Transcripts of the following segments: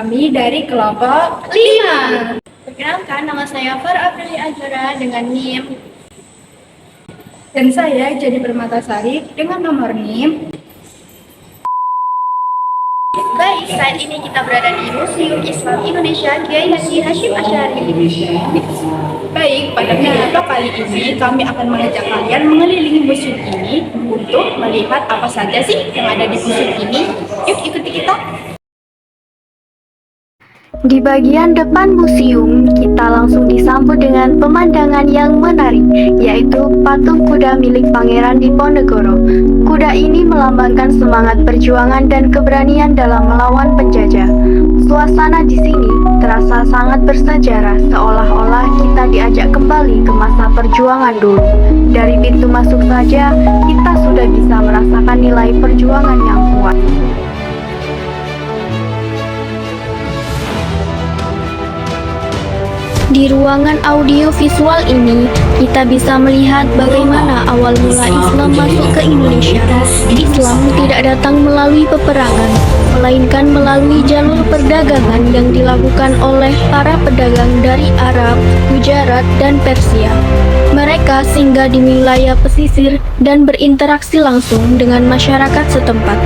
kami dari kelompok 5. Perkenalkan, nama saya Farah Aprilia Azura dengan NIM. Dan saya Jadi Permatasari dengan nomor NIM. Baik, saat ini kita berada di Museum Islam Indonesia Kiai Haji Hashim Asy'ari. Baik, pada video kali ini kami akan mengajak kalian mengelilingi museum ini untuk melihat apa saja sih yang ada di museum ini. Yuk ikuti kita. Di bagian depan museum, kita langsung disambut dengan pemandangan yang menarik, yaitu patung kuda milik Pangeran Diponegoro. Kuda ini melambangkan semangat perjuangan dan keberanian dalam melawan penjajah. Suasana di sini terasa sangat bersejarah, seolah-olah kita diajak kembali ke masa perjuangan dulu. Dari pintu masuk saja, kita sudah bisa merasakan nilai perjuangan yang kuat. Di ruangan audiovisual ini, kita bisa melihat bagaimana awal mula Islam masuk ke Indonesia. Islam tidak datang melalui peperangan, melainkan melalui jalur perdagangan yang dilakukan oleh para pedagang dari Arab, Gujarat, dan Persia. Mereka singgah di wilayah pesisir dan berinteraksi langsung dengan masyarakat setempat.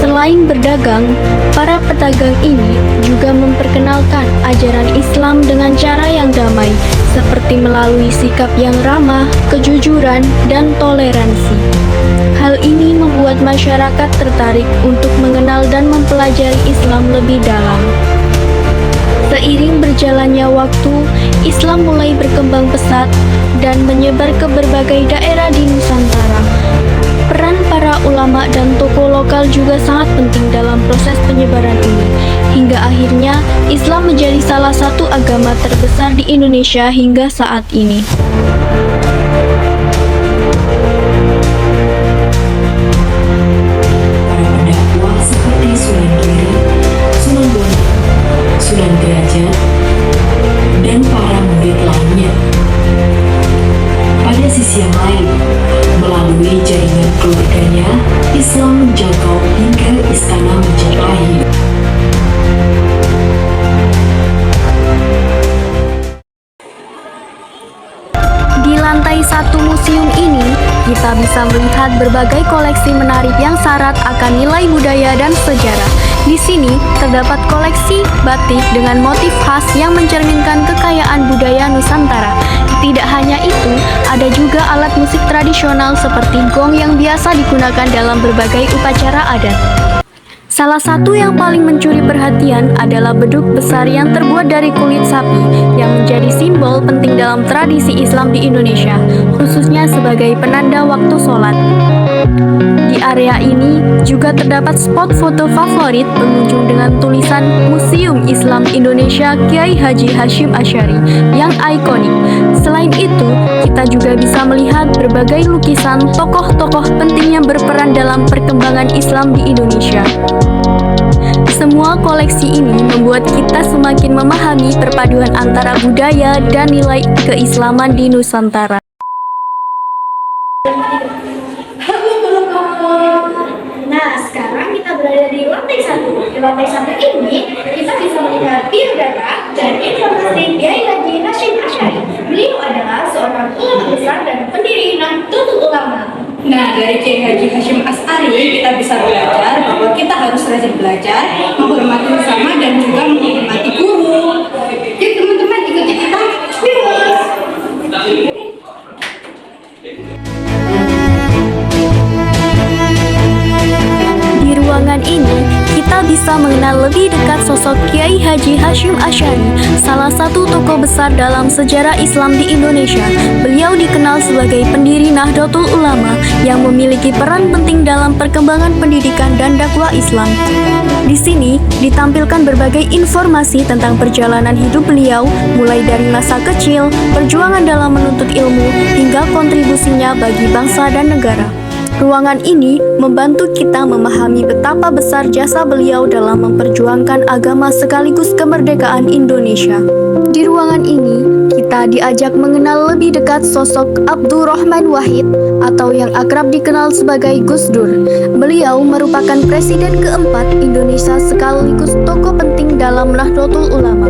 Selain berdagang, para pedagang ini juga memperkenalkan ajaran Islam dengan cara yang damai, seperti melalui sikap yang ramah, kejujuran, dan toleransi. Hal ini membuat masyarakat tertarik untuk mengenal dan mempelajari Islam lebih dalam. Seiring berjalannya waktu, Islam mulai berkembang pesat dan menyebar ke berbagai daerah di Nusantara. Peran para ulama dan tokoh lokal juga sangat penting dalam proses penyebaran ini. Hingga akhirnya, Islam menjadi salah satu agama terbesar di Indonesia hingga saat ini. Para pendakwah seperti Sunan Giri, Sunan Bonang, Sunan Derajat, dan para murid lainnya. Pada sisi yang lain, melalui jaringan keluarganya, Islam menjangkau hingga istana Majapahit. Di lantai 1 museum ini, kita bisa melihat berbagai koleksi menarik yang syarat akan nilai budaya dan sejarah. Di sini terdapat koleksi batik dengan motif khas yang mencerminkan kekayaan budaya Nusantara. Tidak hanya itu, ada juga alat musik tradisional seperti gong yang biasa digunakan dalam berbagai upacara adat. Salah satu yang paling mencuri perhatian adalah beduk besar yang terbuat dari kulit sapi yang menjadi simbol penting dalam tradisi Islam di Indonesia, khususnya sebagai penanda waktu sholat. Di area ini juga terdapat spot foto favorit pengunjung dengan tulisan Museum Islam Indonesia Kiai Haji Hashim Asy'ari yang ikonik. Selain itu, kita juga bisa melihat berbagai lukisan tokoh-tokoh penting yang berperan dalam perkembangan Islam di Indonesia. Semua koleksi ini membuat kita semakin memahami perpaduan antara budaya dan nilai keislaman di Nusantara. Nah, sekarang kita berada di lantai 1. Di lantai 1 ini, kita bisa melihat biodata dan informasi Kiai Haji Hashim Asy'ari. Beliau adalah seorang ulama besar dan pendiri Nahdlatul Ulama. Nah, dari Kiai Haji Hashim Asy'ari kita bisa belajar bahwa kita harus rajin belajar, menghormati sesama dan juga menghormati guru. Yuk teman-teman ikuti kita. Di ruangan ini, kita bisa mengenal lebih dekat sosok Kiai Haji Hashim Asy'ari, salah satu tokoh besar dalam sejarah Islam di Indonesia. Beliau dikenal sebagai pendiri Nahdlatul Ulama yang memiliki peran penting dalam perkembangan pendidikan dan dakwah Islam. Di sini ditampilkan berbagai informasi tentang perjalanan hidup beliau, mulai dari masa kecil, perjuangan dalam menuntut ilmu, hingga kontribusinya bagi bangsa dan negara. Ruangan ini membantu kita memahami betapa besar jasa beliau dalam memperjuangkan agama sekaligus kemerdekaan Indonesia. Di ruangan ini, kita diajak mengenal lebih dekat sosok Abdurrahman Wahid atau yang akrab dikenal sebagai Gus Dur. Beliau merupakan presiden keempat Indonesia sekaligus tokoh penting dalam Nahdlatul Ulama.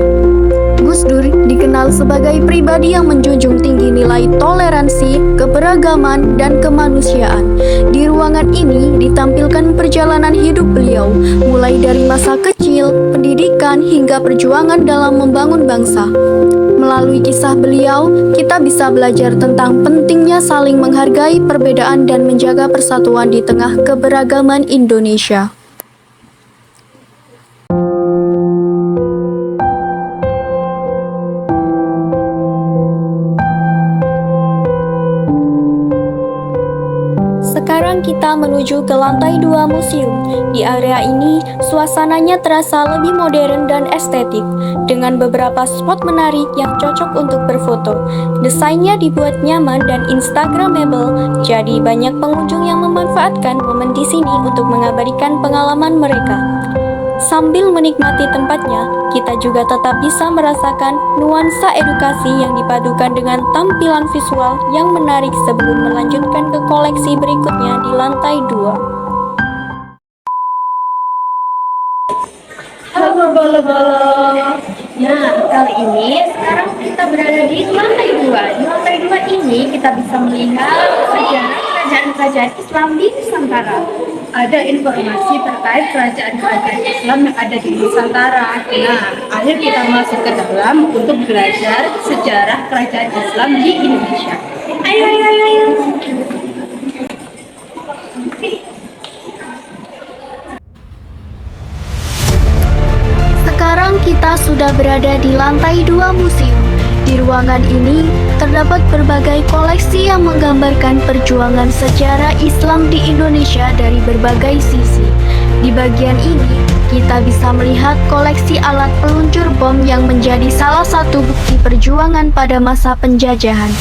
Gus Dur dikenal sebagai pribadi yang menjunjung tinggi nilai toleransi, keberagaman, dan kemanusiaan. Di ruangan ini ditampilkan perjalanan hidup beliau, mulai dari masa kecil, pendidikan, hingga perjuangan dalam membangun bangsa. Melalui kisah beliau, kita bisa belajar tentang pentingnya saling menghargai perbedaan dan menjaga persatuan di tengah keberagaman Indonesia. Sekarang kita menuju ke lantai 2 museum. Di area ini, suasananya terasa lebih modern dan estetik, dengan beberapa spot menarik yang cocok untuk berfoto. Desainnya dibuat nyaman dan instagramable, jadi banyak pengunjung yang memanfaatkan momen di sini untuk mengabadikan pengalaman mereka. Sambil menikmati tempatnya, kita juga tetap bisa merasakan nuansa edukasi yang dipadukan dengan tampilan visual yang menarik sebelum melanjutkan ke koleksi berikutnya di lantai 2. Halo bolo-bolo. Nah, kali ini sekarang kita berada di lantai 2. Di lantai 2 ini kita bisa melihat sejarah kerajaan-kerajaan Islam di Nusantara. Ada informasi terkait kerajaan-kerajaan Islam yang ada di Nusantara. Nah, akhir kita masuk ke dalam untuk belajar sejarah kerajaan Islam di Indonesia. Ayo, ayo, ayo, ayo. Sekarang kita sudah berada di lantai 2 museum. Di ruangan ini terdapat berbagai koleksi yang menggambarkan perjuangan sejarah Islam di Indonesia dari berbagai sisi. Di bagian ini, kita bisa melihat koleksi alat peluncur bom yang menjadi salah satu bukti perjuangan pada masa penjajahan.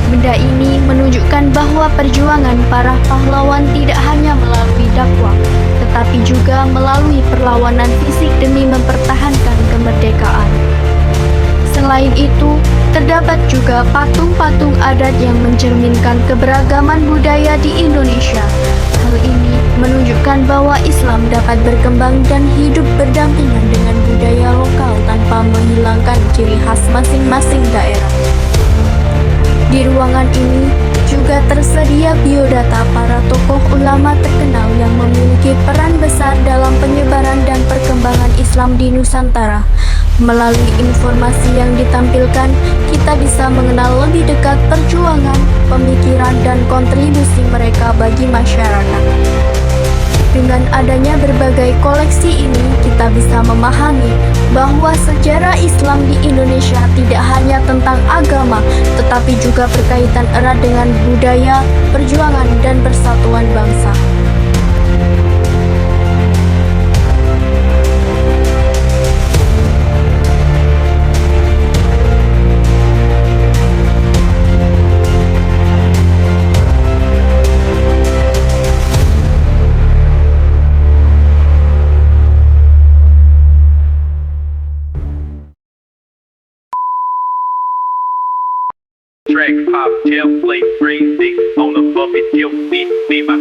Benda ini menunjukkan bahwa perjuangan para pahlawan tidak hanya melalui dakwah, tetapi juga melalui perlawanan fisik demi mempertahankan kemerdekaan. Selain itu, terdapat juga patung-patung adat yang mencerminkan keberagaman budaya di Indonesia. Hal ini menunjukkan bahwa Islam dapat berkembang dan hidup berdampingan dengan budaya lokal tanpa menghilangkan ciri khas masing-masing daerah. Di ruangan ini juga tersedia biodata para tokoh ulama terkenal yang memiliki peran besar dalam penyebaran dan perkembangan Islam di Nusantara. Melalui informasi yang ditampilkan, kita bisa mengenal lebih dekat perjuangan, pemikiran, dan kontribusi mereka bagi masyarakat. Dengan adanya berbagai koleksi ini, kita bisa memahami bahwa sejarah Islam di Indonesia tidak hanya tentang agama, tetapi juga berkaitan erat dengan budaya, perjuangan, dan persatuan bangsa. Track pop, tail, plate, free, on the bumpy tilt, me, my,